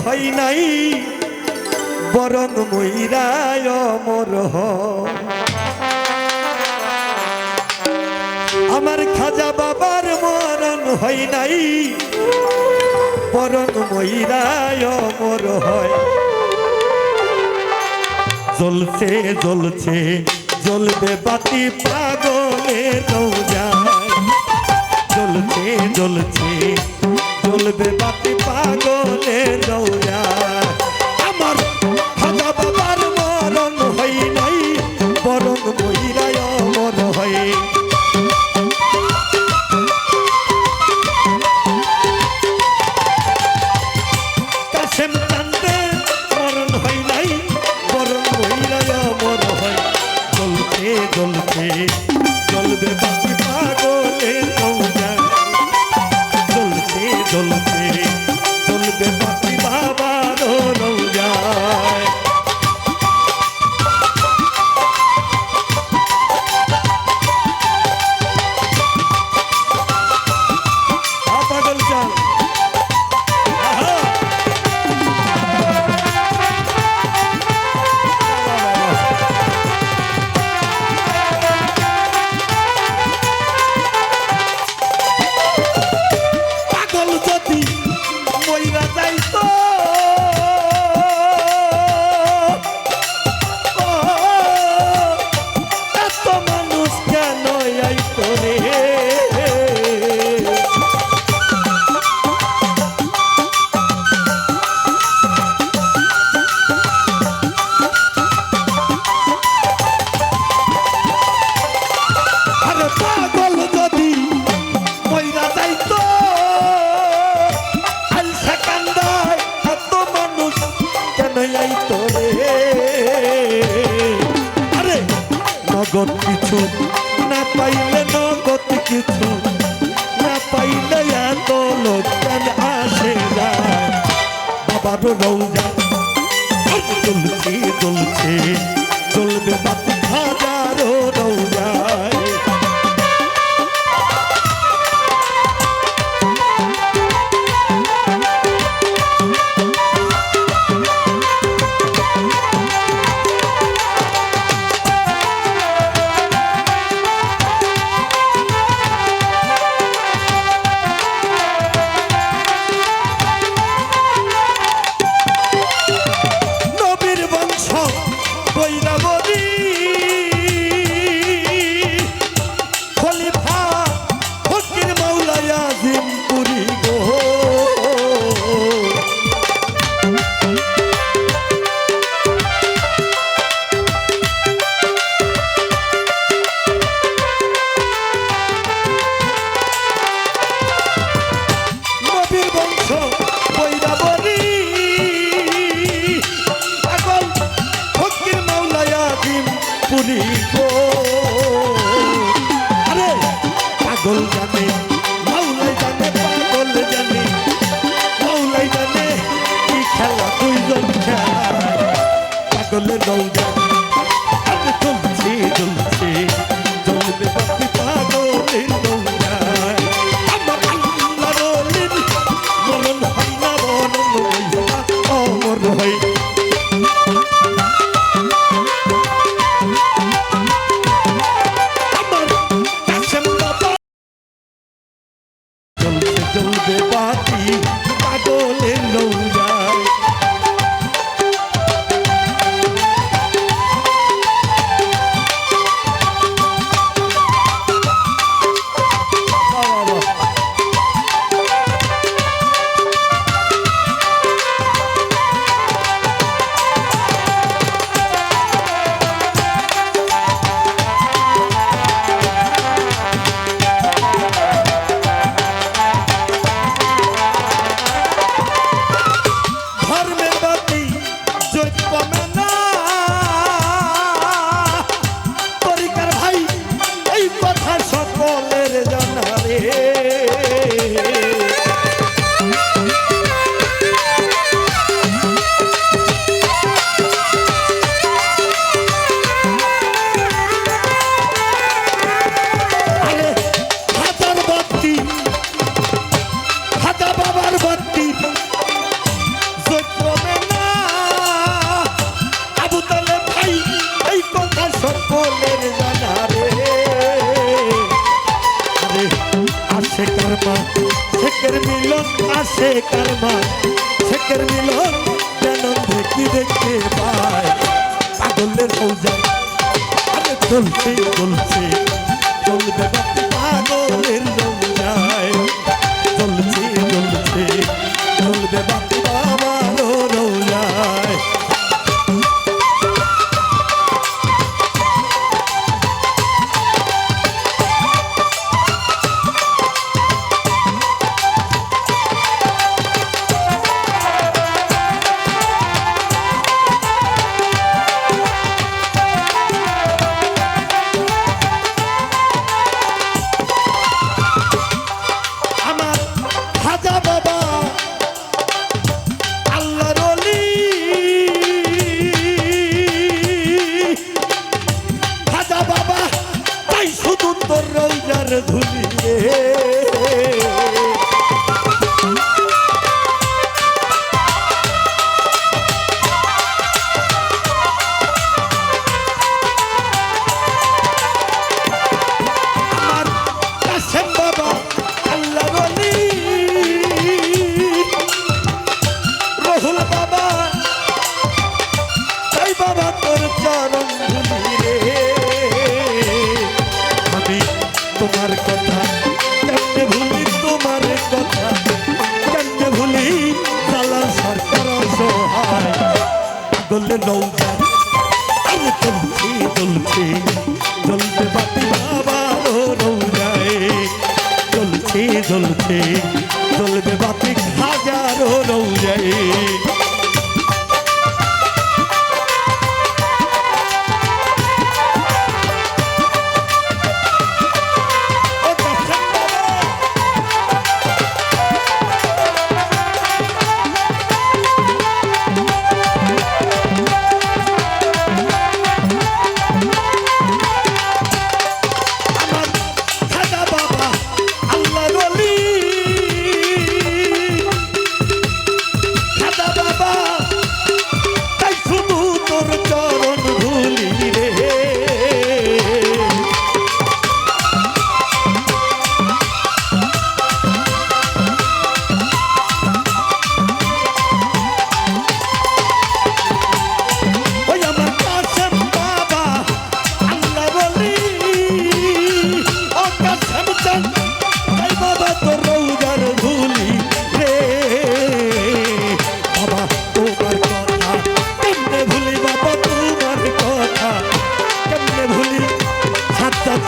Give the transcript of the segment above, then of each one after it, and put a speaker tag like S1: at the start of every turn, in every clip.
S1: হয় নাই বরং মইরায় অমর হয়। আমার খাজা বাবার মরণ হয় নাই বরং মইরায় অমর হয়। জ্বলছে জ্বলছে জ্বলবে বাতি পাগলের রওজায়। জ্বলছে জ্বলছে জ্বলবে বাতি পাগলের রওজায়। আমার খাজা বাবার মরণ হয় নাই বরং মইরায় অমর হয়। কাশেম চান্দের মরণ হয় নাই বরং মইরায় অমর হয়। জ্বলছে জ্বলছে জ্বলবে বাতি পাগলের রওজায়। জ্বলছে জ্বলছে জ্বলবে বাতি বাবার রওজায়। পাগল চাল পাগল যদি মইরা যাইতো এত মানুষ কেন আইতো রে। আরে পাগল যদি মইরা যাইতো আলসা কান্দায় এত মানুষ কেন আইতো রে। আরে নগদ কিছু না পাইলে নগদ কিছু না পাইলে এত লোক কেন আসে যায় বাবার রওজায়। জ্বলছে জ্বলছে জ্বলবে বাতি হাজারো রওজায়। নবীর বংশ বৈরাবরী খলিফা ফকির মৌলা আজিমপুরি গো। নবীর বংশ বৈরাবরী পাগল ফকির মৌলা আজিমপুরি গো। আরে পাগল জানে মাওলাই জানে পাগল জানে মাওলাই জানে কি খেলা দুইজন খেলায় পাগলের রওজায়। আরে জ্বলছে জ্বলছে জ্বলবে বাতি পাগলের রওজায়। আমার আল্লাহর ওলির মরণ হয় না বরং মইরা অমর হয়। আমার কাশেম বাবা জ্বলছে জ্বলবে বাতি পাগলের রওজায়। কারমা শেখের মিলন আসে কারমা শেখের মিলন যেন দেখি দেখতে পায় পাগলের রোজায় আরে চলছে চলছে চলবে বাতি পাগলের রোজায় চলছে চলছে চলবে বাতি বাবার রোজায় ধুলি আমার কাশেম বাবা আল্লাহ বলি রহুল বাবা তাই বাবা তোর চরণ ধুলি রে আমি তোমার কথা কেমনে ভুলি তোমার কথা কেমনে ভুলি জালাল সরকার অসহায় পাগলে নৌকা আমি চলছি চলছি চলতে বাতি বাবার রৌজায় চলছি চলছি চলবে বাতি হাজারো রৌজায়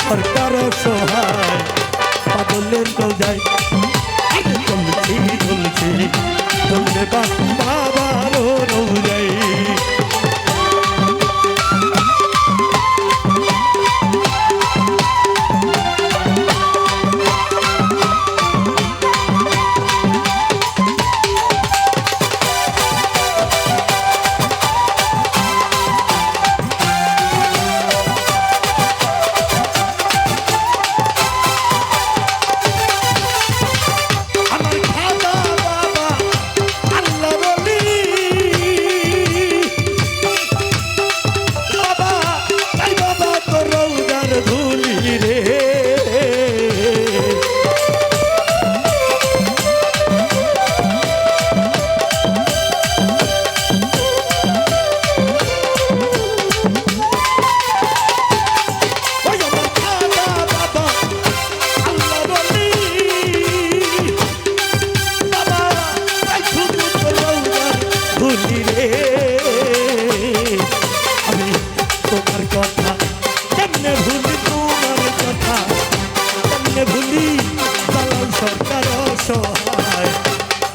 S1: সরকার সহায় পাগলের রোজায় চলছি চলছি চলবে বাবার রোজায়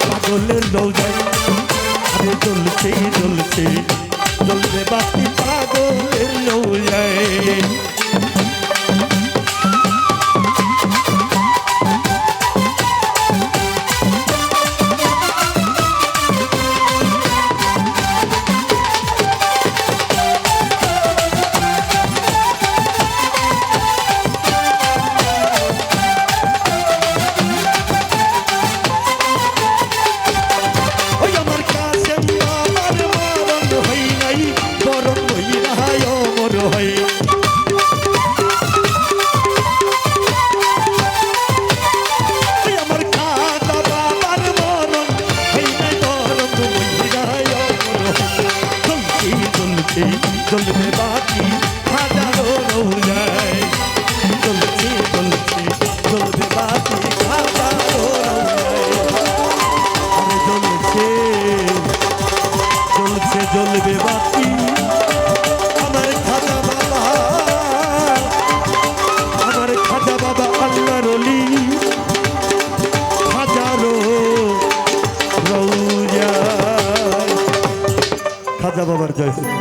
S1: পাগলের রোজায় আমি চলছি চলছি চলবে বাতি পাগলের রোজায় জয় হোক।